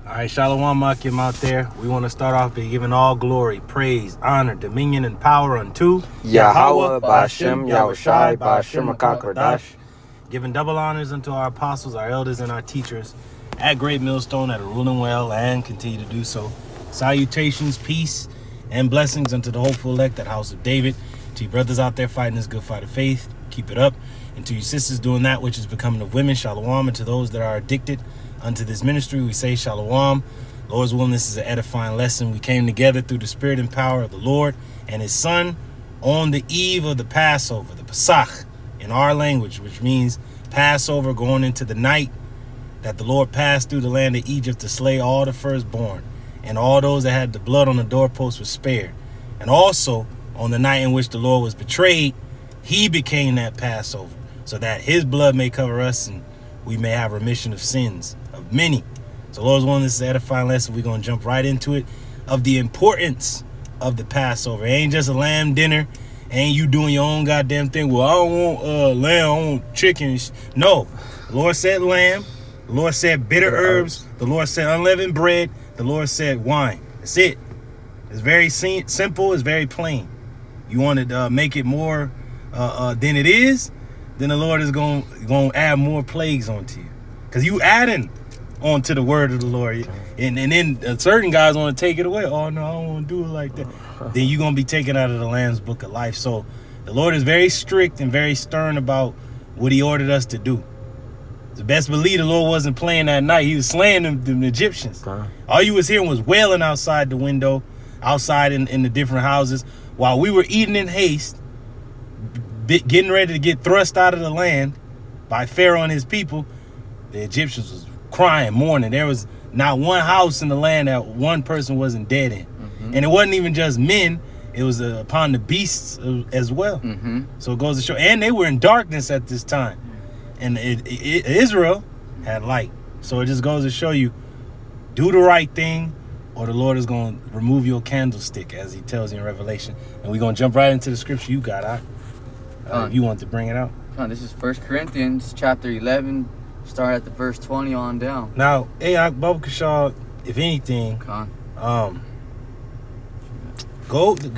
All right, Shalom Akim out there. We want to start off by giving all glory, praise, honor, dominion, and power unto Yahweh, Ba'ashem, Yahushai, Ba'ashem, HaKakodash. Giving double honors unto our apostles, our elders, and our teachers at Great Millstone that are ruling well and continue to do so. Salutations, peace, and blessings unto the hopeful elect, that house of David. To you brothers out there fighting this good fight of faith, keep it up. And to you sisters doing that which is becoming of women, Shalom. And to those that are addicted unto this ministry, we say Shalom. Lord's willing, this is an edifying lesson. We came together through the spirit and power of the Lord and his son on the eve of the Passover, the Pesach in our language, which means Passover, going into the night that the Lord passed through the land of Egypt to slay all the firstborn, and all those that had the blood on the doorpost was spared. And also on the night in which the Lord was betrayed, he became that Passover, so that his blood may cover us and we may have remission of sins of many. So Lord's willing, this is an edifying lesson. We're going to jump right into it, of the importance of the Passover. It ain't just a lamb dinner. Ain't you doing your own goddamn thing. Well, I don't want lamb, I want chicken. No, the Lord said lamb. The Lord said bitter herbs. The Lord said unleavened bread. The Lord said wine. That's it. It's very simple. It's very plain. You want to make it more than it is, then the Lord is going to add more plagues onto you. Because you adding onto the word of the Lord. And then certain guys want to take it away. Oh, no, I don't want to do it like that. Then you're going to be taken out of the Lamb's Book of Life. So the Lord is very strict and very stern about what he ordered us to do. The best believe the Lord wasn't playing that night. He was slaying them Egyptians. All you was hearing was wailing outside the window, outside in the different houses, while we were eating in haste, getting ready to get thrust out of the land by Pharaoh and his people. The Egyptians was crying, mourning. There was not one house in the land that one person wasn't dead in. Mm-hmm. And it wasn't even just men. It was upon the beasts as well. Mm-hmm. So it goes to show. And they were in darkness at this time. And Israel had light. So it just goes to show you, do the right thing, or the Lord is going to remove your candlestick, as he tells you in Revelation. And we're going to jump right into the scripture you got. If you want to bring it out. This is 1 Corinthians chapter 11. Start at the verse 20 on down. Now, Baba Kashaw, if anything,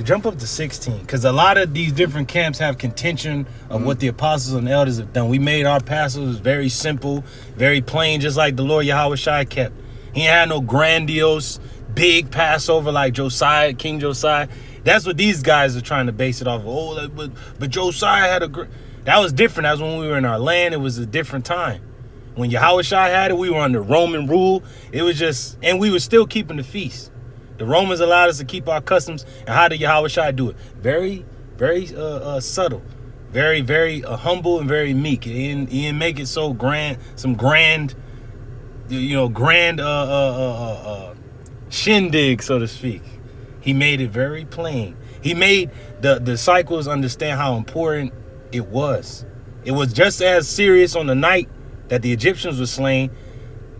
jump up to 16, because a lot of these different camps have contention of what the apostles and elders have done. We made our Passovers very simple, very plain, just like the Lord Yahushai kept. He ain't had no grandiose, big Passover like Josiah, King Josiah. That's what these guys are trying to base it off of. Oh, but Josiah had that was different. That was when we were in our land. It was a different time. When Yahushua had it, we were under Roman rule. It was just, and we were still keeping the feast. The Romans allowed us to keep our customs. And how did Yahushua do it? Very, very subtle. Very, very humble and very meek. He didn't make it so grand, some grand, shindig, so to speak. He made it very plain. He made the disciples understand how important it was. It was just as serious on the night that the Egyptians were slain.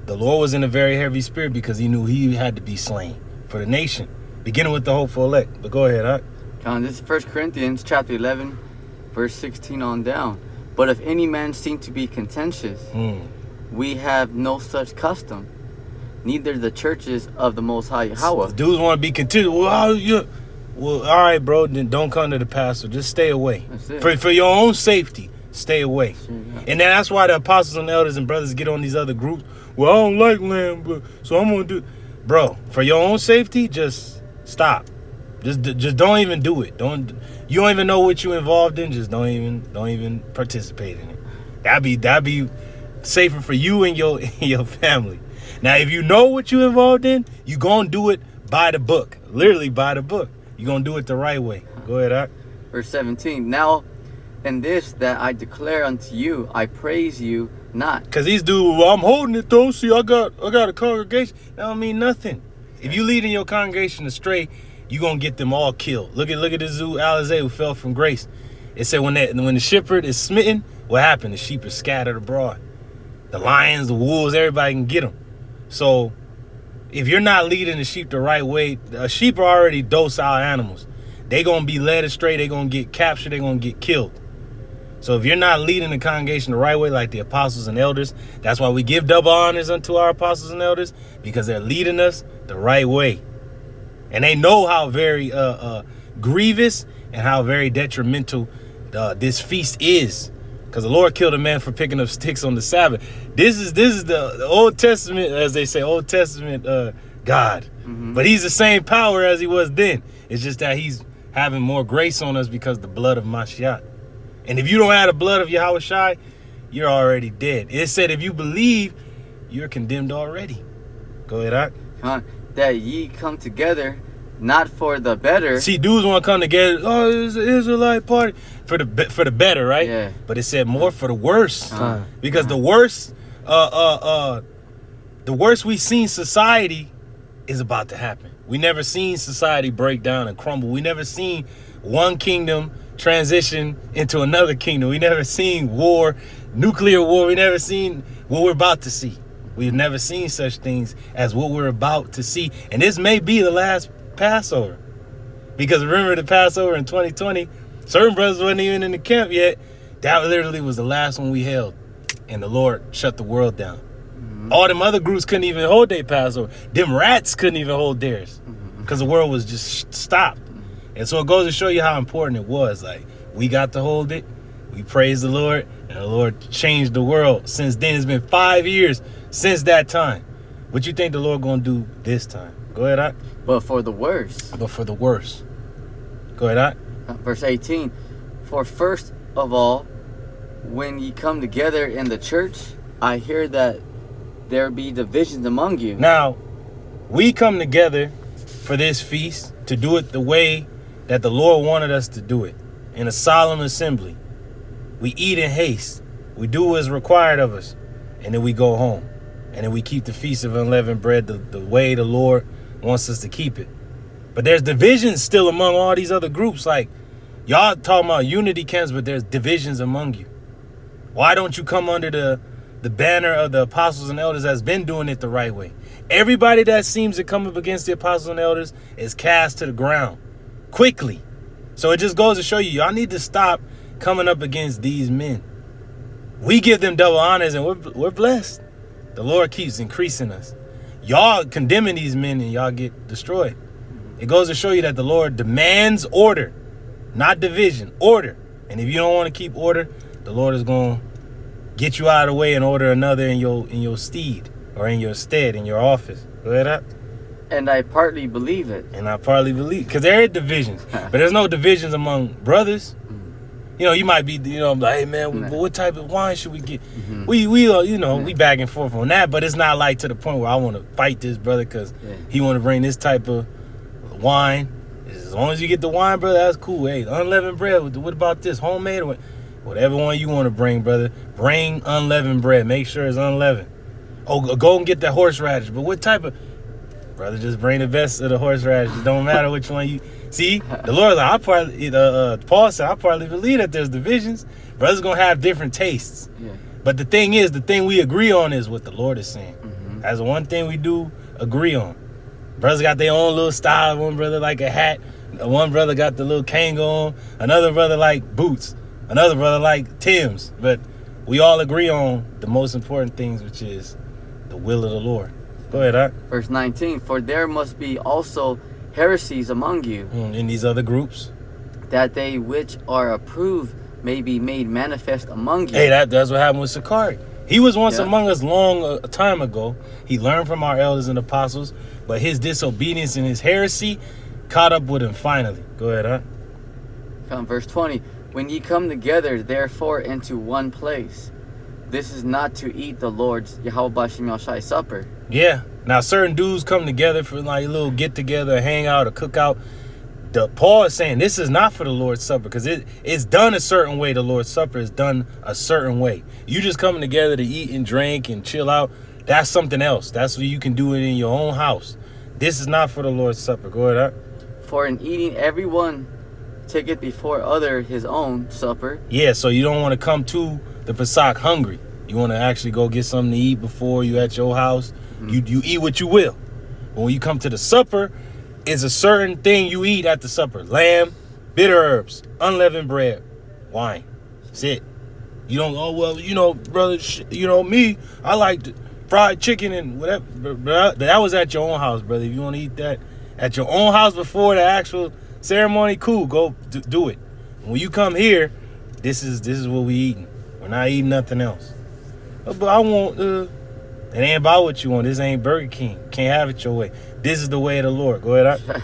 The Lord was in a very heavy spirit because he knew he had to be slain for the nation, beginning with the hopeful elect. But go ahead, This is 1 Corinthians chapter 11, verse 16 on down. But if any man seem to be contentious, we have no such custom, neither the churches of the Most High Yahweh. So dudes want to be contentious. Well, all right, bro, then don't come to the pastor. Just stay away. For your own safety, stay away. And then that's why the apostles and elders and brothers get on these other groups. Well, I don't like lamb, so I'm going to do... Bro, for your own safety, just stop. Just don't even do it. You don't even know what you're involved in. Just don't even participate in it. That'd be safer for you and your family. Now, if you know what you're involved in, you're going to do it by the book. Literally by the book. You're going to do it the right way. Go ahead, Verse 17. Now, in this that I declare unto you, I praise you not. Because these dudes, well, I'm holding it though. See, I got a congregation. That don't mean nothing. If you leading your congregation astray, you're going to get them all killed. Look at the Zoo Alizé who fell from grace. It said when the shepherd is smitten, what happened? The sheep are scattered abroad. The lions, the wolves, everybody can get them. So if you're not leading the sheep the right way, the sheep are already docile animals. They're going to be led astray. They're going to get captured. They're going to get killed. So if you're not leading the congregation the right way, like the apostles and elders, that's why we give double honors unto our apostles and elders, because they're leading us the right way. And they know how very grievous and how very detrimental this feast is. Because the Lord killed a man for picking up sticks on the Sabbath. This is the Old Testament, as they say, Old Testament God. Mm-hmm. But he's the same power as he was then. It's just that he's having more grace on us because of the blood of Mashiach. And if you don't have the blood of Yahushua, you're already dead. It said if you believe, you're condemned already. Go ahead, Ak. That ye come together, not for the better. See, dudes want to come together. Oh, it's an Israelite party for the better, right? Yeah. But it said more for the worse, because the worst we seen society is about to happen. We never seen society break down and crumble. We never seen one kingdom transition into another kingdom. We never seen war, nuclear war. We never seen what we're about to see. We've never seen such things as what we're about to see. And this may be the last Passover. Because remember the Passover in 2020, certain brothers wasn't even in the camp yet. That literally was the last one we held. And the Lord shut the world down. Mm-hmm. All them other groups couldn't even hold their Passover. Them rats couldn't even hold theirs. Because the world was just stopped. And so it goes to show you how important it was. Like, we got to hold it. We praise the Lord. And the Lord changed the world. Since then, it's been 5 years since that time. What you think the Lord going to do this time? Go ahead, Ak. But for the worse. But for the worse. Go ahead, Ak. Verse 18. For first of all, when ye come together in the church, I hear that there be divisions among you. Now, we come together for this feast to do it the way that the Lord wanted us to do it, in a solemn assembly. We eat in haste. We do what is required of us. And then we go home. And then we keep the Feast of Unleavened Bread the way the Lord wants us to keep it. But there's divisions still among all these other groups. Like, y'all talking about unity camps, but there's divisions among you. Why don't you come under the banner of the apostles and elders that's been doing it the right way? Everybody that seems to come up against the apostles and elders is cast to the ground quickly. So it just goes to show you, y'all need to stop coming up against these men. We give them double honors and we're blessed. The Lord keeps increasing us. Y'all condemning these men and y'all get destroyed. It goes to show you that the Lord demands order, not division, order. And if you don't want to keep order, the Lord is going to get you out of the way and order another in your stead or in your stead, in your office. Go ahead, Up. And I partly believe it. And I partly believe, because there are divisions, but there's no divisions among brothers. You know, you might be, like, hey, man, what type of wine should we get? Mm-hmm. We back and forth on that, but it's not like to the point where I want to fight this brother because he want to bring this type of wine. As long as you get the wine, brother, that's cool. Hey, unleavened bread, what about this? Homemade? Whatever one you want to bring, brother. Bring unleavened bread. Make sure it's unleavened. Oh, go and get that horseradish. But what type of... Brother, just bring the best of the horseradish. It don't matter which one you... See, the Lord's like, Paul said, I partly believe that there's divisions. Brothers going to have different tastes. Yeah. But the thing is, the thing we agree on is what the Lord is saying. Mm-hmm. That's the one thing we do agree on. Brothers got their own little style. One brother like a hat. One brother got the little Kango on. Another brother like boots. Another brother like Tim's. But we all agree on the most important things, which is the will of the Lord. Go ahead, Ak. Verse 19, for there must be also heresies among you. In these other groups. That they which are approved may be made manifest among you. Hey, that's what happened with Sakari. He was once among us long a time ago. He learned from our elders and apostles, but his disobedience and his heresy caught up with him finally. Go ahead, Ak. Verse 20, when ye come together, therefore, into one place, this is not to eat the Lord's Yahweh Bashim Yahshai supper. Yeah. Now, certain dudes come together for like a little get-together, a hangout, a cookout. Paul is saying this is not for the Lord's Supper because it's done a certain way. The Lord's Supper is done a certain way. You just coming together to eat and drink and chill out, that's something else. That's what you can do it in your own house. This is not for the Lord's Supper. Go ahead, Ak. For in eating, everyone taketh before other his own supper. Yeah, so you don't want to come to the Pesach hungry. You want to actually go get something to eat before you at your house. You eat what you will. But when you come to the supper, it's a certain thing you eat at the supper. Lamb, bitter herbs, unleavened bread, wine. That's it. You don't, oh, well, you know, brother, you know, me, I like fried chicken and whatever. But that was at your own house, brother. If you want to eat that at your own house before the actual ceremony, cool, go do it. When you come here, this is what we eating. We're not eating nothing else. But I want, it ain't about what you want. This ain't Burger King. Can't have it your way. This is the way of the Lord. Go ahead.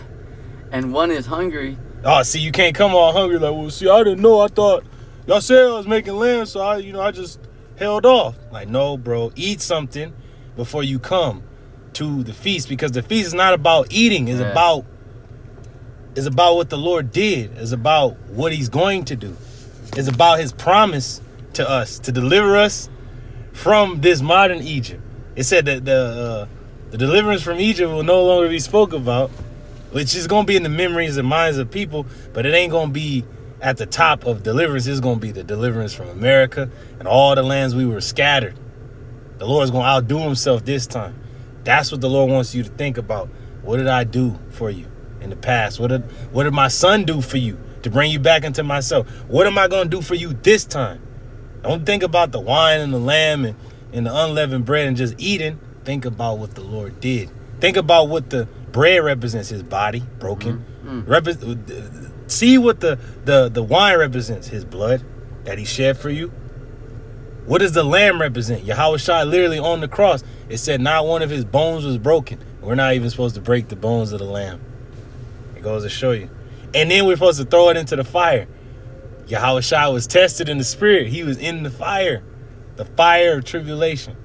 And one is hungry. Oh, see, you can't come all hungry like, well, see, I didn't know. I thought y'all said I was making lamb, so I just held off. Like, no, bro, eat something before you come to the feast, because the feast is not about eating. It's about what the Lord did. It's about what he's going to do. It's about his promise to us to deliver us from this modern Egypt. It said that the deliverance from Egypt will no longer be spoke about, which is going to be in the memories and minds of people, but it ain't going to be at the top of deliverance. It's going to be the deliverance from America and all the lands we were scattered. The Lord's going to outdo himself this time. That's what the Lord wants you to think about. What did I do for you in the past? What did my son do for you to bring you back into myself? What am I going to do for you this time? Don't think about the wine and the lamb and the unleavened bread and just eating. Think about what the Lord did. Think about what the bread represents, his body broken. See what the wine represents, his blood that he shed for you. What does the lamb represent? Yahushua literally on the cross, it said not one of his bones was broken. We're not even supposed to break the bones of the lamb. It goes to show you. And then we're supposed to throw it into the fire. Yahushua was tested in the spirit. He was in the fire of tribulation.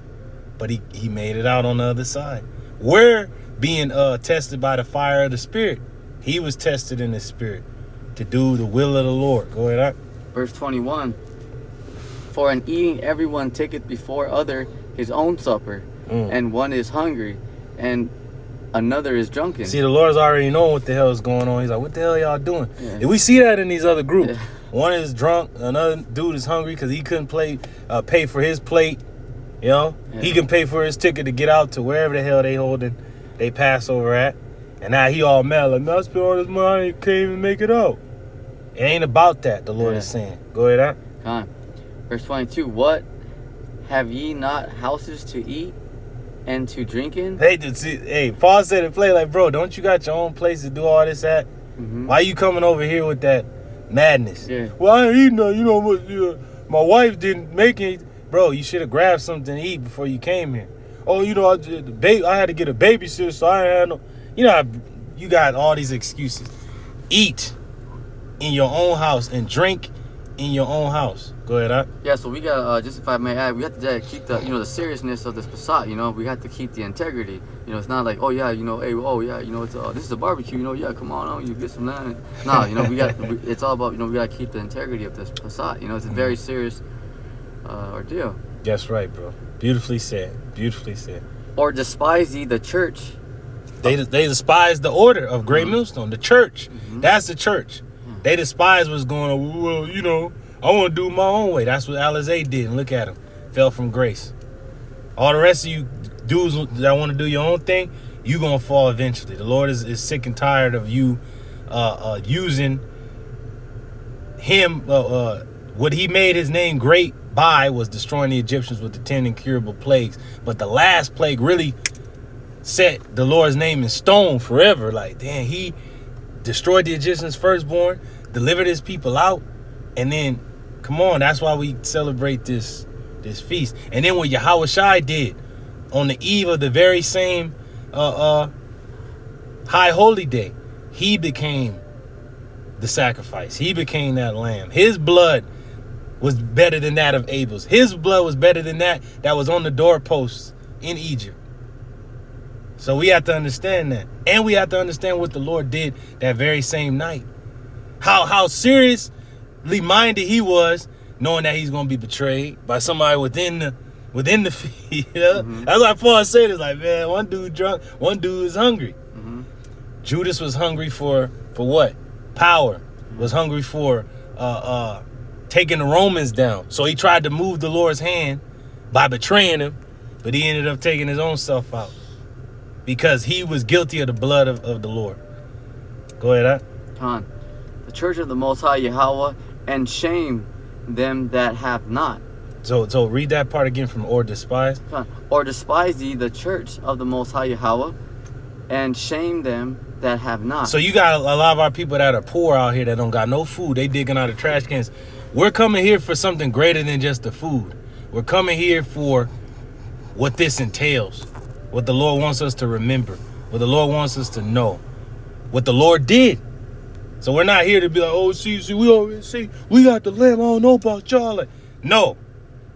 But he made it out on the other side. We're being tested by the fire of the spirit. He was tested in the spirit to do the will of the Lord. Go ahead. Verse 21. For in eating everyone taketh before other his own supper, and one is hungry, and another is drunken. See, the Lord's already knowing what the hell is going on. He's like, what the hell y'all doing? Yeah. And we see that in these other groups. Yeah. One is drunk, another dude is hungry because he couldn't pay for his plate. You know, he can pay for his ticket to get out to wherever the hell they holding they Passover at. And now he all mad, like, man, I spent all this money, can't even make it out. It ain't about that, the Lord is saying. Go ahead, Verse 22, what? Have ye not houses to eat and to drink in? Hey, Paul said it play like, bro, don't you got your own place to do all this at? Mm-hmm. Why you coming over here with that madness? Yeah. Well, I ain't eating nothing. You know, my wife didn't make it. Bro, you should have grabbed something to eat before you came here. Oh, you know, I had to get a babysitter, so I had no... You know, you got all these excuses. Eat in your own house and drink in your own house. Go ahead, Yeah, so we got, just if I may add, we have to keep the, the seriousness of this Passat, we have to keep the integrity. It's not like, oh yeah, hey, oh yeah, it's this is a barbecue, yeah, come on, you get some land. No, it's all about, we got to keep the integrity of this Passat. It's a very serious ordeal. That's right, bro. Beautifully said. Beautifully said. Or despise ye the church. They despise the order of Great Millstone, the church. That's the church. They despise what's going on. Well, I want to do my own way. That's what Alizé did. And look at him. Fell from grace. All the rest of you dudes that want to do your own thing, you going to fall eventually. The Lord is sick and tired of you using him. What he made his name great by was destroying the Egyptians with the 10 incurable plagues. But the last plague really set the Lord's name in stone forever. Like, damn, he destroyed the Egyptians' firstborn, delivered his people out, and then, come on, that's why we celebrate this feast. And then what Yahushua did on the eve of the very same high holy day, he became the sacrifice. He became that lamb. His blood was better than that of Abel's. His blood was better than that was on the doorposts in Egypt. So we have to understand that. And we have to understand what the Lord did that very same night. How seriously minded he was, knowing that he's going to be betrayed by somebody within the feast. That's why Paul said, it's like, man, one dude drunk, one dude is hungry. Judas was hungry for what? Power. Was hungry for taking the Romans down. So he tried to move the Lord's hand by betraying him, but he ended up taking his own self out. Because he was guilty of the blood of the Lord. Go ahead, The church of the Most High Yahweh, and shame them that have not. So read that part again from or despise. Or despise ye the church of the Most High Yahweh, and shame them that have not. So you got a lot of our people that are poor out here that don't got no food. They digging out of trash cans. We're coming here for something greater than just the food. We're coming here for what this entails, what the Lord wants us to remember, what the Lord wants us to know, what the Lord did. So we're not here to be like, oh, see, we got the lamb. I don't know about y'all. Like, no,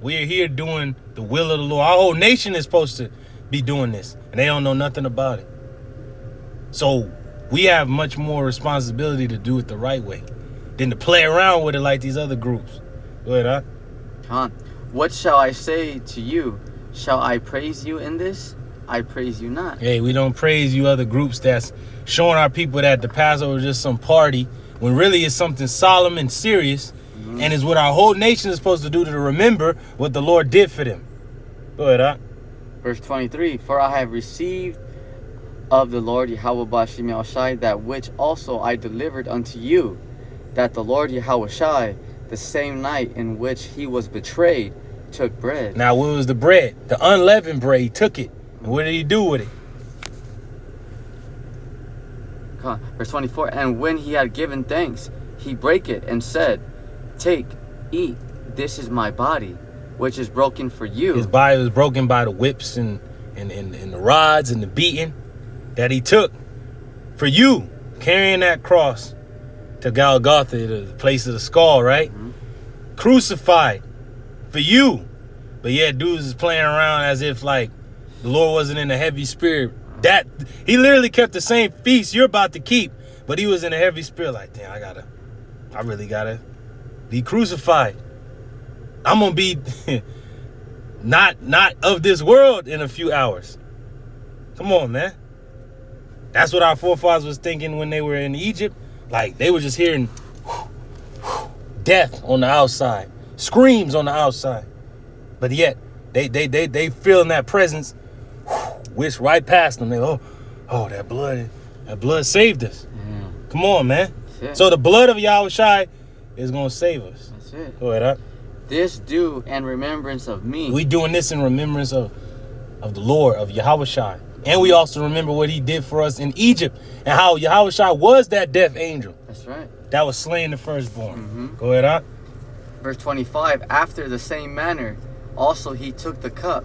we are here doing the will of the Lord. Our whole nation is supposed to be doing this, and they don't know nothing about it. So we have much more responsibility to do it the right way than to play around with it like these other groups. Go ahead, huh? What shall I say to you? Shall I praise you in this? I praise you not. Hey, we don't praise you other groups that's showing our people that the Passover is just some party when really it's something solemn and serious, and it's what our whole nation is supposed to do to remember what the Lord did for them. Go ahead, huh? Verse 23, for I have received of the Lord Yahweh Bashim Yahushai that which also I delivered unto you, that the Lord Yahushai, the same night in which he was betrayed, took bread. Now, what was the bread? The unleavened bread. He took it. And what did he do with it? Verse 24, and when he had given thanks, he brake it and said, take, eat, this is my body, which is broken for you. His body was broken by the whips and the rods and the beating that he took for you, carrying that cross to Golgotha, the place of the skull, right? Crucified for you. But yet dudes is playing around as if like the Lord wasn't in a heavy spirit. That he literally kept the same feast you're about to keep, but he was in a heavy spirit. Like, damn, I really gotta be crucified. I'm gonna be not of this world in a few hours. Come on, man. That's what our forefathers was thinking when they were in Egypt. Like, they were just hearing death on the outside, screams on the outside, but yet they feeling that presence. Which right past them. They oh, that blood saved us. Come on, man. So the blood of Yahushai is gonna save us. That's it. Go ahead, huh? This do in remembrance of me. We doing this in remembrance of the Lord, of Yahushai. And we also remember what he did for us in Egypt and how Yahushai was that death angel. That's right. That was slaying the firstborn. Go ahead, huh? Verse 25, after the same manner, also he took the cup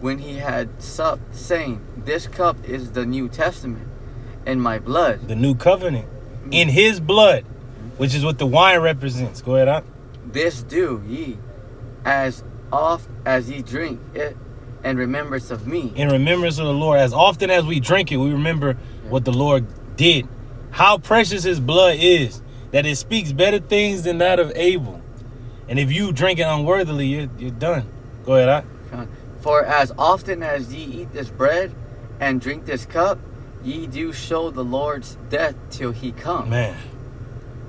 when he had supped, saying, this cup is the New Testament in my blood. The new covenant in his blood, which is what the wine represents. Go ahead, huh? This do ye as oft as ye drink it in remembrance of me. In remembrance of the Lord. As often as we drink it, we remember what the Lord did. How precious his blood is, that it speaks better things than that of Abel. And if you drink it unworthily, you're done. Go ahead, huh? For as often as ye eat this bread and drink this cup, ye do show the Lord's death till he come. Man.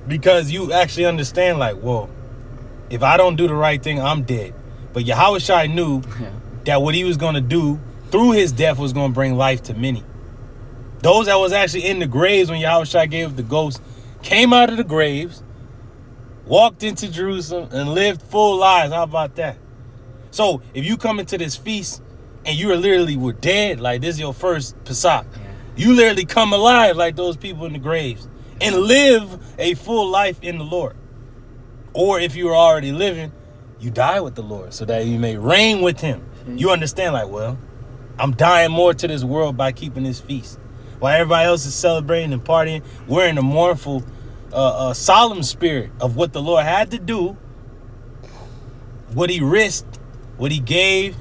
Because you actually understand, like, whoa, if I don't do the right thing, I'm dead. But Yahushua knew that what he was going to do through his death was going to bring life to many. Those that was actually in the graves when Yahushua gave the ghost came out of the graves, walked into Jerusalem, and lived full lives. How about that? So if you come into this feast and you were dead, like this is your first Pesach, you literally come alive like those people in the graves and live a full life in the Lord. Or if you were already living, you die with the Lord so that you may reign with him. You understand, like, well, I'm dying more to this world by keeping this feast. While everybody else is celebrating and partying, we're in a mournful, solemn spirit of what the Lord had to do, what he risked, what he gave,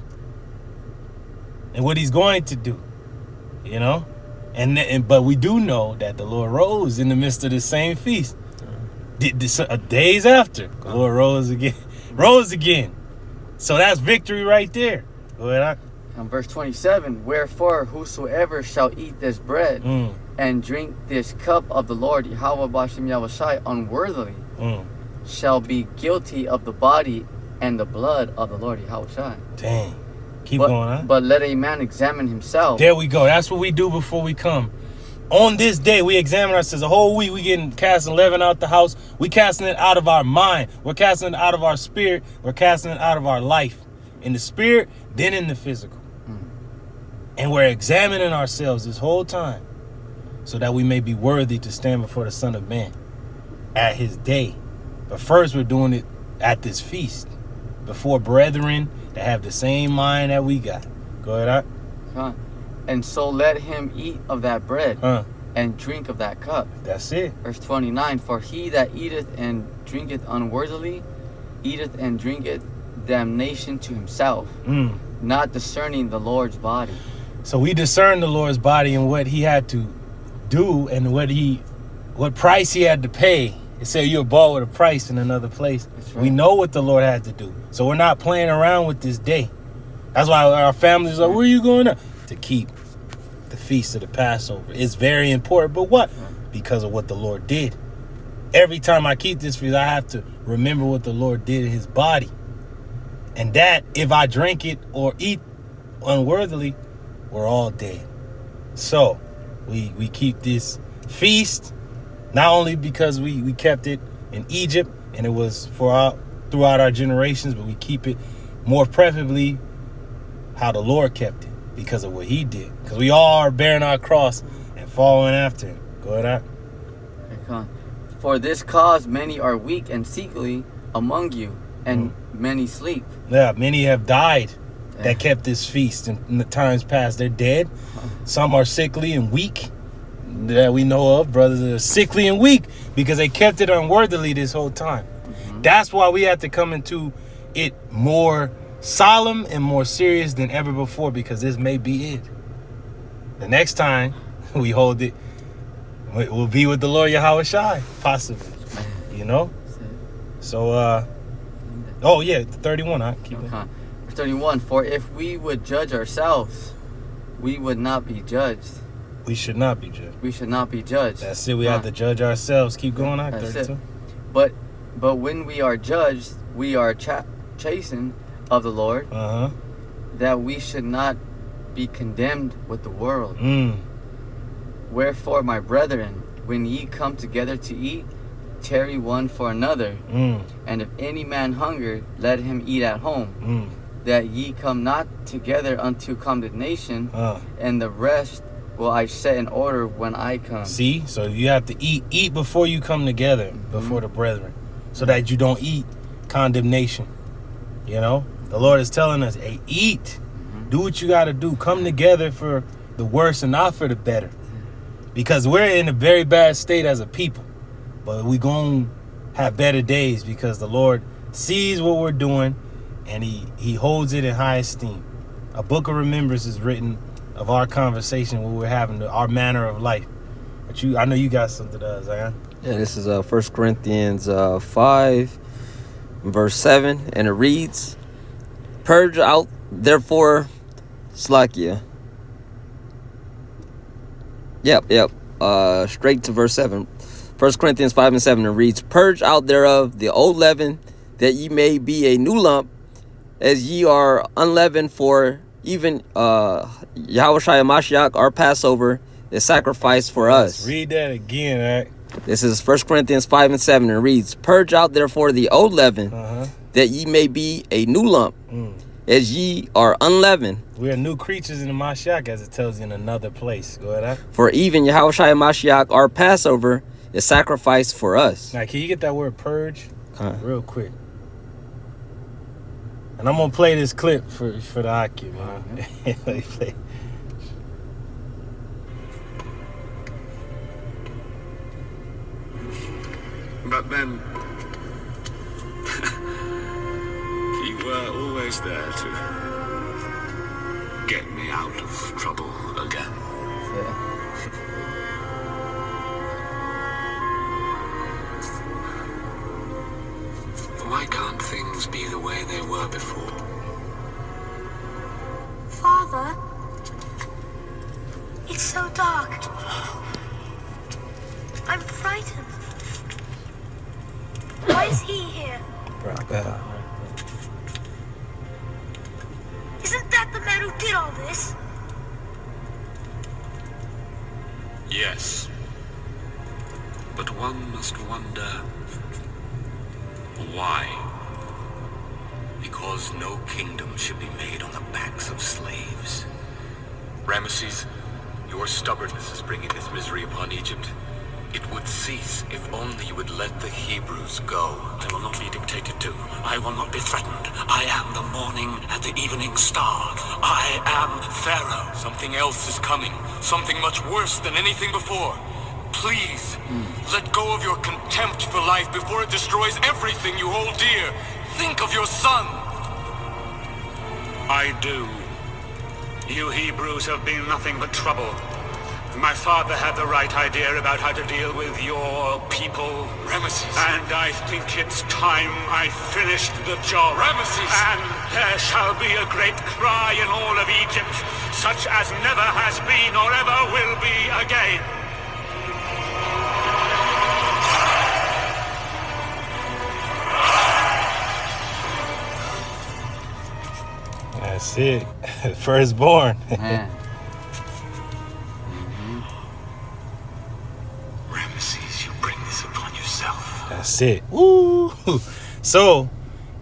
and what he's going to do, you know? But we do know that the Lord rose in the midst of the same feast. Days after, the Lord rose again. So that's victory right there. Go ahead. On verse 27, wherefore whosoever shall eat this bread and drink this cup of the Lord Yahweh Bashim Yahushai unworthily shall be guilty of the body and the blood of the Lord Yahushai. Dang. Keep going, huh? But let a man examine himself. There we go. That's what we do before we come. On this day, we examine ourselves. A whole week, we getting casting leaven out the house. We casting it out of our mind. We're casting it out of our spirit. We're casting it out of our life. in the spirit, then in the physical. And we're examining ourselves this whole time so that we may be worthy to stand before the Son of Man at his day. But first, we're doing it at this feast before brethren that have the same mind that we got. Go ahead. And so let him eat of that bread and drink of that cup. That's it. Verse 29, for he that eateth and drinketh unworthily, eateth and drinketh damnation to himself, not discerning the Lord's body. So we discern the Lord's body and what he had to do and what price he had to pay. It said you're bought with a price in another place. Right. We know what the Lord had to do. So we're not playing around with this day. That's why our families are like, where are you going to keep the feast of the Passover? It's very important. But what? Because of what the Lord did. Every time I keep this feast, I have to remember what the Lord did in his body. And that, if I drink it or eat unworthily, we're all dead. So we keep this feast, not only because we kept it in Egypt and it was throughout our generations, but we keep it more preferably how the Lord kept it because of what he did. Because we all are bearing our cross and following after him. Go ahead. Okay. For this cause many are weak and sickly among you, and many sleep. Yeah, many have died that kept this feast in the times past. They're dead. Some are sickly and weak that we know of. Brothers that are sickly and weak because they kept it unworthily this whole time. That's why we have to come into it more solemn and more serious than ever before, because this may be it. The next time we hold it, we'll be with the Lord Yahweh Shai, possibly. You know? So, 31. I keep it. 31. For if we would judge ourselves, we would not be judged. We should not be judged. We should not be judged. That's it. We have to judge ourselves. Keep going on. 32. But when we are judged, we are chastened of the Lord, that we should not be condemned with the world. Wherefore, my brethren, when ye come together to eat, tarry one for another. And if any man hunger, let him eat at home, that ye come not together unto condemnation, and the rest will I set in order when I come. See, so you have to eat before you come together, before the brethren, so that you don't eat condemnation. You know, the Lord is telling us, hey, eat, do what you got to do, come together for the worse and not for the better, because we're in a very bad state as a people, but we gonna have better days because the Lord sees what we're doing and he holds it in high esteem. A book of remembrance is written of our conversation, what we're having, our manner of life. But I know you got something to Zion. Yeah, this is 1 Corinthians 5, verse 7, and it reads, purge out, therefore, Slakia. Yep. Straight to verse 7. 1 Corinthians 5 and 7, it reads, purge out thereof the old leaven, that ye may be a new lump, as ye are unleavened, for even Yahushua Mashiach, our Passover, is sacrificed for us. Read that again, all right? This is 1 Corinthians 5 and 7, and it reads, purge out therefore the old leaven, that ye may be a new lump, as ye are unleavened. We are new creatures in the Mashiach, as it tells you in another place. Go ahead. For even Yahushua Mashiach, our Passover, is sacrificed for us. Now, can you get that word purge real quick? And I'm gonna play this clip for the Aki, man. Let me play. But then you were always there to get me out of trouble again. Why can't things be the way they were before? Father, it's so dark. I'm frightened. Why is he here? Isn't that the man who did all this? Yes. But one must wonder why. because no kingdom should be made on the backs of slaves. Ramesses, your stubbornness is bringing this misery upon Egypt. It would cease if only you would let the Hebrews go. I will not be dictated to. I will not be threatened. I am the morning and the evening star. I am Pharaoh. Something else is coming. Something much worse than anything before. Please, let go of your contempt for life before it destroys everything you hold dear. Think of your son. I do. You Hebrews have been nothing but trouble. My father had the right idea about how to deal with your people. Ramesses. And I think it's time I finished the job. Ramesses. And there shall be a great cry in all of Egypt, such as never has been or ever will be again. That's it. Firstborn. Man. Ramesses, you bring this upon yourself. That's it. Woo! So,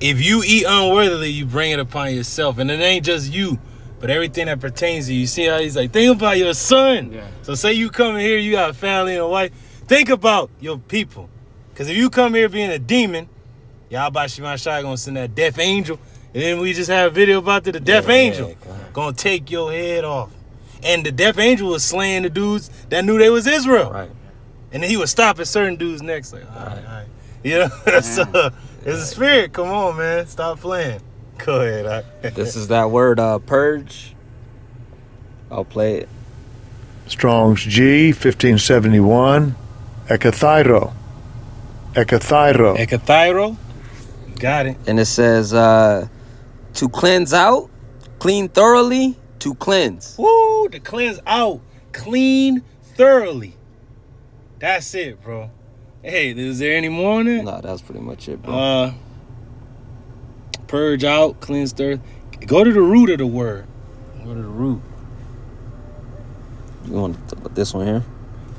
if you eat unworthily, you bring it upon yourself. And it ain't just you, but everything that pertains to you. You see how he's like, think about your son. Yeah. So say you come in here, you got a family and a wife. Think about your people. Because if you come here being a demon, Yahweh Shemashai gonna send that death angel. And then we just have a video about the death angel gonna take your head off. And the death angel was slaying the dudes that knew they was Israel. Right. And then he would stop at certain dudes' necks, like, all right. You know? So, it's a spirit. Come on, man. Stop playing. Go ahead. All right. This is that word, purge. I'll play it. Strong's G, 1571. Ekathyro. Ekathyro. Ekathyro. Got it. And it says, to cleanse out, clean thoroughly, to cleanse. Woo! To cleanse out. Clean thoroughly. That's it, bro. Hey, is there any more on that? No, that's pretty much it, bro. Purge out, cleanse thoroughly. Go to the root of the word. Go to the root. You want to put this one here?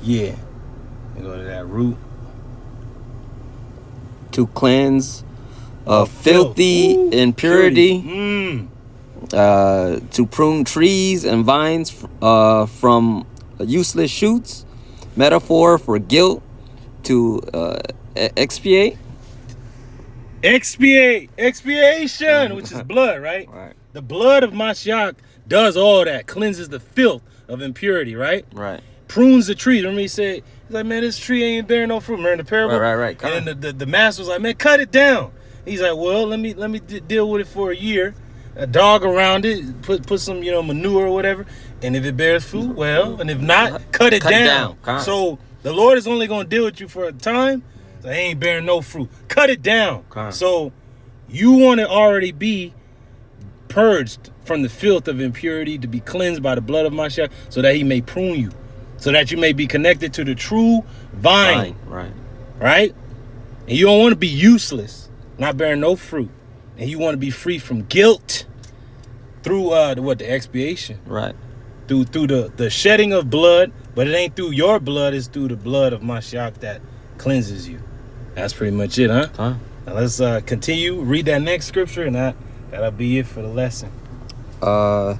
Yeah. Go to that root. To cleanse Of filthy filth. Ooh, impurity. Mm. To prune trees and vines from useless shoots. Metaphor for guilt. To expiate. Expiation, which is blood, right? Right. The blood of Mashiach does all that, cleanses the filth of impurity, right? Right. Prunes the tree. Remember he said, he's like, man, this tree ain't bearing no fruit. Remember in the parable? Right. And then the master was like, man, cut it down. He's like, well, let me deal with it for a year. A dog around it, put some, manure or whatever. And if it bears fruit, well, and if not, cut it down. So the Lord is only going to deal with you for a time. So he ain't bearing no fruit. Cut it down. So you want to already be purged from the filth of impurity, to be cleansed by the blood of Mashiach, so that he may prune you, so that you may be connected to the true vine. Right? And you don't want to be useless, not bearing no fruit. And you want to be free from guilt through the expiation. Right. Through the shedding of blood, but it ain't through your blood, it's through the blood of Mashiach that cleanses you. That's pretty much it, huh? Now let's continue. Read that next scripture, and that'll be it for the lesson. 1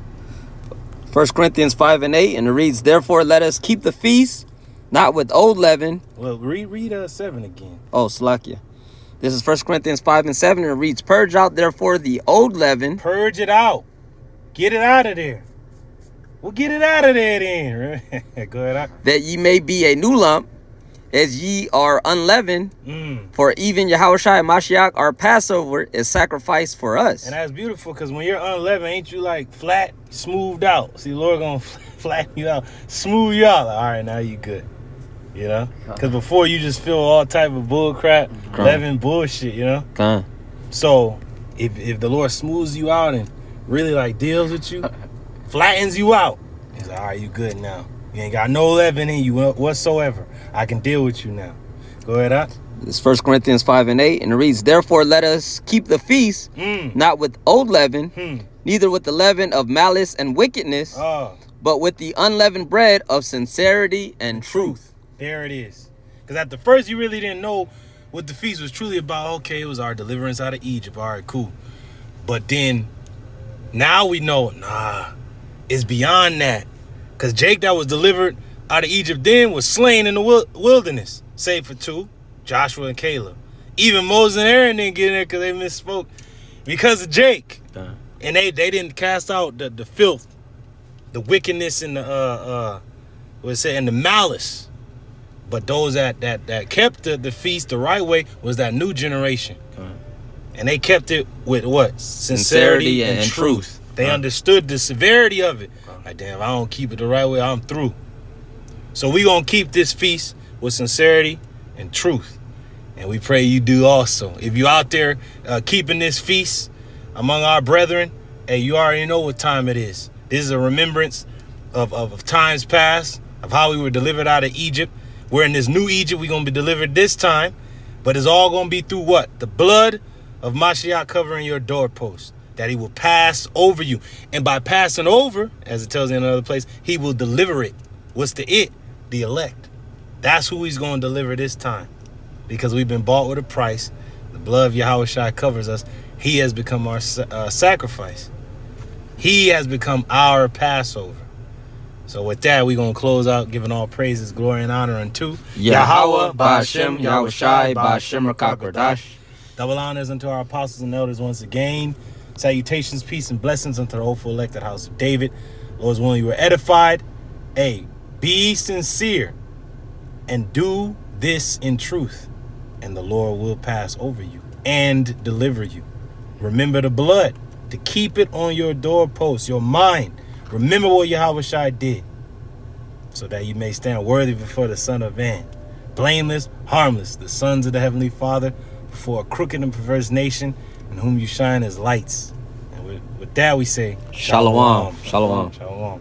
Corinthians 5:8, and it reads, therefore let us keep the feast, not with old leaven. Well, read 7 again. Oh, Slakia. This is 1 Corinthians 5:7, and it reads, purge out therefore the old leaven. Purge it out. Get it out of there. Well, get it out of there then. Go ahead. That ye may be a new lump, as ye are unleavened. For even Yahushua Mashiach, our Passover, is sacrificed for us. And that's beautiful, because when you're unleavened, ain't you like flat, smoothed out? See, the Lord gonna flatten you out, smooth you out. Like, all right, now you good. Because before you just feel all type of bull crap, leaven bullshit, So if the Lord smooths you out and really like deals with you, flattens you out, he's like, all right, you good now. You ain't got no leaven in you whatsoever. I can deal with you now. Go ahead, It's 1 Corinthians 5:8, and it reads, therefore let us keep the feast, not with old leaven, neither with the leaven of malice and wickedness, but with the unleavened bread of sincerity and truth. There it is. Because at the first, you really didn't know what the feast was truly about. Okay, it was our deliverance out of Egypt. All right, cool. But then now we know, it's beyond that. Because Jake that was delivered out of Egypt then was slain in the wilderness, save for 2, Joshua and Caleb. Even Moses and Aaron didn't get in there because they misspoke because of Jake. And they didn't cast out the filth, the wickedness, and the and the malice. But those that kept the feast the right way was that new generation. And they kept it with what? Sincerity and truth. They understood the severity of it. Like, damn, if I don't keep it the right way, I'm through. So we gonna keep this feast with sincerity and truth. And we pray you do also. If you out there keeping this feast among our brethren, hey, you already know what time it is. This is a remembrance of times past, of how we were delivered out of Egypt. We're in this new Egypt. We're going to be delivered this time. But it's all going to be through what? The blood of Mashiach covering your doorpost. That he will pass over you. And by passing over, as it tells in another place, he will deliver it. What's the it? The elect. That's who he's going to deliver this time. Because we've been bought with a price. The blood of Yahushua covers us. He has become our sacrifice. He has become our Passover. So with that, we're going to close out giving all praises, glory, and honor unto Yahweh, Ba'ashem, Yahushai, Ba'ashem Rakakradash. Double honors unto our apostles and elders once again. Salutations, peace, and blessings unto the hopeful elected house of David. Lord's willing, you were edified. Hey, be sincere and do this in truth, and the Lord will pass over you and deliver you. Remember the blood, to keep it on your doorpost, your mind. Remember what Yahushua did, so that you may stand worthy before the Son of Man, blameless, harmless, the sons of the Heavenly Father, before a crooked and perverse nation, in whom you shine as lights. And with that we say, Shalom. Shalom. Shalom.